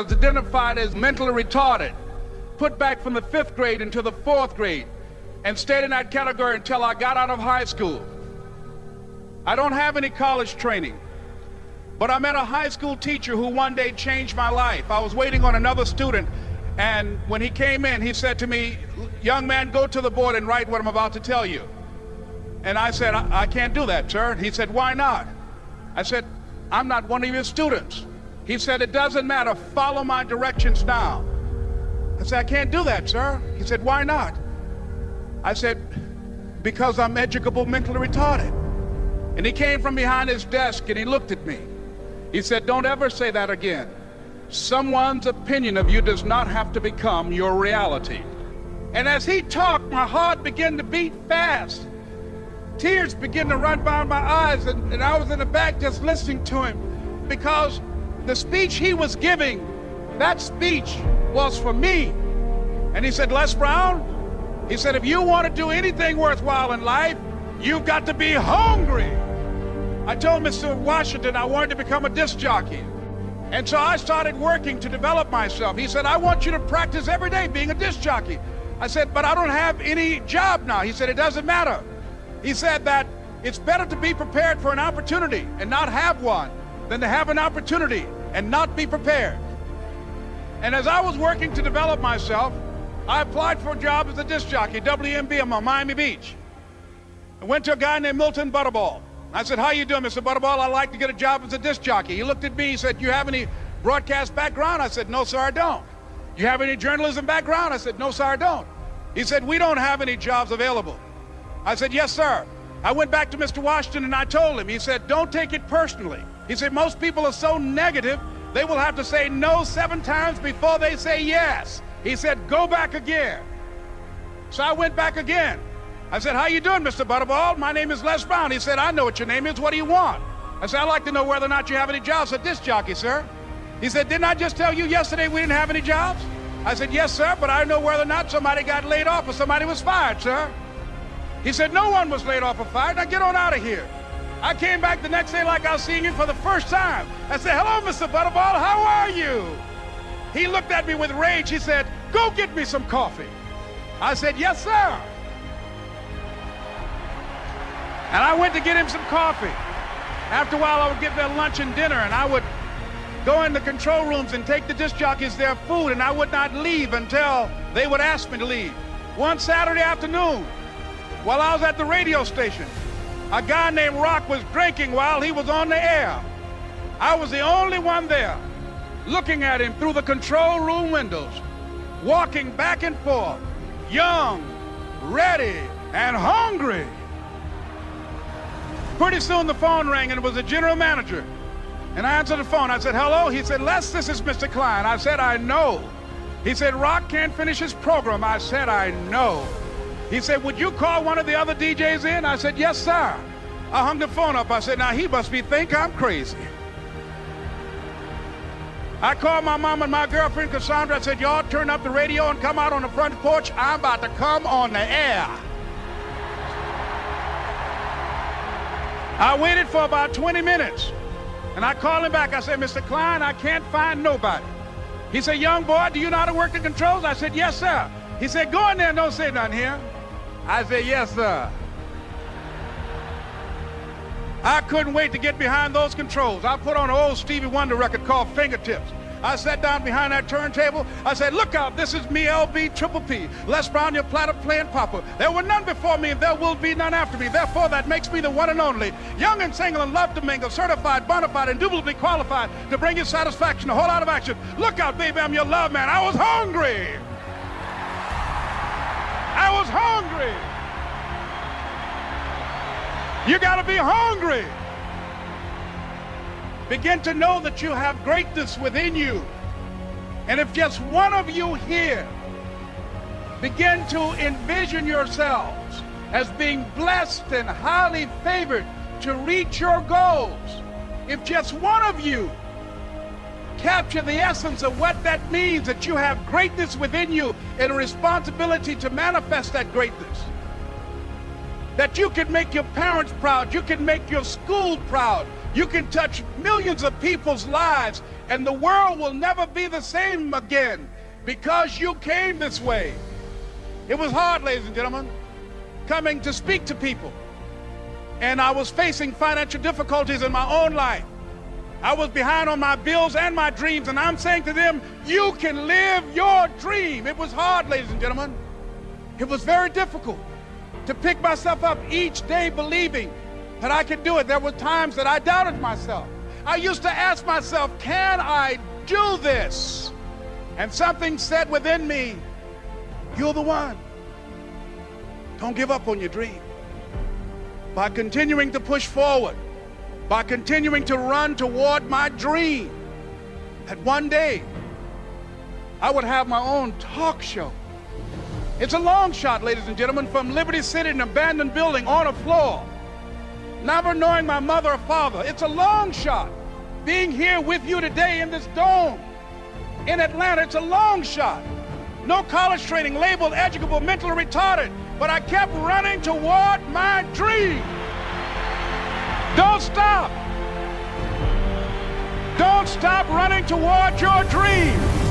was identified as mentally retarded, put back from the 5th grade into the 4th grade, and stayed in that category until I got out of high school. I don't have any college training, but I met a high school teacher who one day changed my life. I was waiting on another student, and when he came in, he said to me, "Young man, go to the board and write what I'm about to tell you." And I said, I can't do that, sir. He said, "Why not?" I said, "I'm not one of your students." He said, "It doesn't matter. Follow my directions now." I said, "I can't do that, sir." He said, "Why not?" I said, "Because I'm educable mentally retarded." And he came from behind his desk and he looked at me. He said, "Don't ever say that again. Someone's opinion of you does not have to become your reality." And as he talked, my heart began to beat fast. Tears began to run down my eyes, and I was in the back just listening to him, because the speech he was giving, that speech was for me. And he said, "Les Brown," he said, "if you want to do anything worthwhile in life, you've got to be hungry." I told Mr. Washington I wanted to become a disc jockey. And so I started working to develop myself. He said, "I want you to practice every day being a disc jockey." I said, "But I don't have any job now." He said, "It doesn't matter." He said that it's better to be prepared for an opportunity and not have one than to have an opportunity and not be prepared. And as I was working to develop myself, I applied for a job as a disc jockey, WMBM on Miami Beach. I went to a guy named Milton Butterball. I said, "How you doing, Mr. Butterball? I'd like to get a job as a disc jockey." He looked at me, he said, "You have any broadcast background?" I said, "No, sir, I don't." "You have any journalism background?" I said, "No, sir, I don't." He said, "We don't have any jobs available." I said, "Yes, sir." I went back to Mr. Washington and I told him. He said, "Don't take it personally." He said, "Most people are so negative, they will have to say no 7 times before they say yes." He said, "Go back again." So I went back again. I said, "How you doing, Mr. Butterball? My name is Les Brown." He said, "I know what your name is. What do you want?" I said, "I'd like to know whether or not you have any jobs as a disc jockey, sir." He said, "Didn't I just tell you yesterday we didn't have any jobs?" I said, "Yes, sir, but I know whether or not somebody got laid off or somebody was fired, sir." He said, "No one was laid off or fired. Now get on out of here." I came back the next day like I was seeing him for the first time. I said, "Hello, Mr. Butterball, how are you?" He looked at me with rage. He said, "Go get me some coffee." I said, "Yes, sir." And I went to get him some coffee. After a while, I would get their lunch and dinner, and I would go in the control rooms and take the disc jockeys their food, and I would not leave until they would ask me to leave. One Saturday afternoon, while I was at the radio station, a guy named Rock was drinking while he was on the air. I was the only one there, looking at him through the control room windows, walking back and forth, young, ready, and hungry. Pretty soon the phone rang, and it was the general manager. And I answered the phone. I said, "Hello?" He said, "Les, this is Mr. Klein." I said, "I know." He said, "Rock can't finish his program." I said, "I know." He said, "Would you call one of the other DJs in?" I said, "Yes, sir." I hung the phone up. I said, "Now he must think I'm crazy." I called my mom and my girlfriend, Cassandra. I said, "Y'all turn up the radio and come out on the front porch. I'm about to come on the air." I waited for about 20 minutes, and I called him back. I said, "Mr. Klein, I can't find nobody." He said, "Young boy, do you know how to work the controls?" I said, "Yes, sir." He said, "Go in there and don't say nothing here." I said, "Yes, sir." I couldn't wait to get behind those controls. I put on an old Stevie Wonder record called Fingertips. I sat down behind that turntable. I said, "Look out, this is me, LB Triple P, Les Brown, your platter playing papa. There were none before me, and there will be none after me. Therefore, that makes me the one and only. Young and single and love to mingle, certified, bona fide, indubitably qualified to bring you satisfaction, a whole lot of action. Look out, baby, I'm your love man." I was hungry. I was hungry. You got to be hungry. Begin to know that you have greatness within you. And if just one of you here begin to envision yourselves as being blessed and highly favored to reach your goals, if just one of you capture the essence of what that means, that you have greatness within you and a responsibility to manifest that greatness, that you can make your parents proud, you can make your school proud, You can touch millions of people's lives, and the world will never be the same again because you came this way. It was hard, ladies and gentlemen, coming to speak to people. And I was facing financial difficulties in my own life. I was behind on my bills and my dreams, and I'm saying to them, you can live your dream. It was hard, ladies and gentlemen. It was very difficult to pick myself up each day believing that I could do it. There were times that I doubted myself. I used to ask myself, can I do this? And something said within me, you're the one. Don't give up on your dream. By continuing to push forward, by continuing to run toward my dream, that one day I would have my own talk show. It's a long shot, ladies and gentlemen, from Liberty City, an abandoned building on a floor, never knowing my mother or father. It's a long shot. Being here with you today in this dome in Atlanta, it's a long shot. No college training, labeled educable, mentally retarded, but I kept running toward my dream. Don't stop. Don't stop running toward your dream.